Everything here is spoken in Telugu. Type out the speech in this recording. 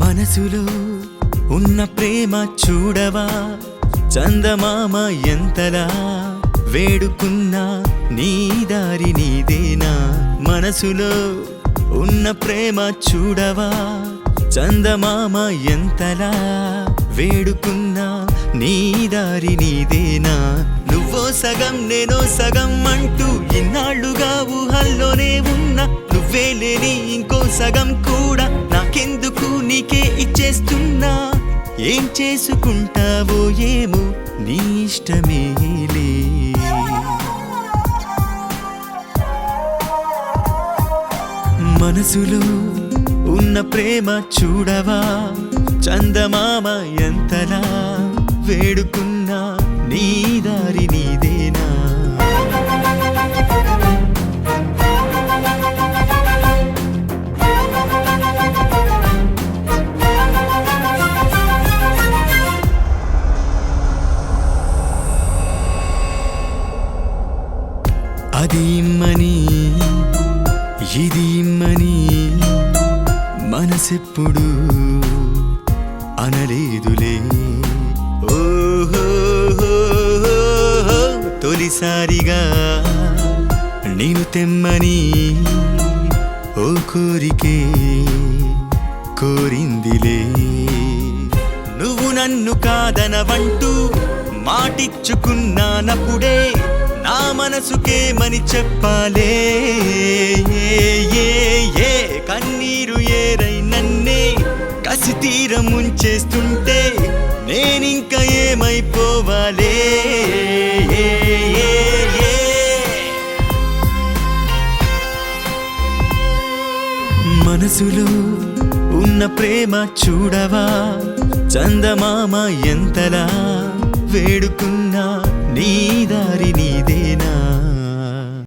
మనసులో ఉన్న ప్రేమ చూడవా చందమామ ఎంతలా వేడుకున్నా నీ దారి నీదేనా మనసులో ఉన్న ప్రేమ చూడవా చందమామ ఎంతలా వేడుకున్నా నీ దారి నీదేనా నువ్వో సగం నేనో సగం అంటూ ఇన్నాళ్ళుగా ఊహల్లోనే ఉన్నా నువ్వే లేని ఇంకో సగం కూడా నాకెందుకు నీకే ఇచ్చేస్తున్నా ఏం చేసుకుంటావో ఏమో నీ ఇష్టమేలే మనసులో ఉన్న ప్రేమ చూడవా చందమామ ఎంతలా వేడుకున్నా నీ దారి నీదేనా అది ఇమ్మని ఇది ఇమ్మని మనసెప్పుడు అనలేదులే ఓహో తొలిసారిగా నేను తెమ్మని ఓ కోరికే కోరిందిలే నువ్వు నన్ను కాదనవంటూ మాటిచ్చుకున్నానప్పుడే నా మనసుకేమని చెప్పాలే కన్నీరు ఏరై నన్నే కసి తీరం ముంచేస్తుంటే నేనింక ఏమైపోవాలే మనసులో ఉన్న ప్రేమ చూడవా చందమామ ఎంతలా వేడుకున్నా నీ దారిని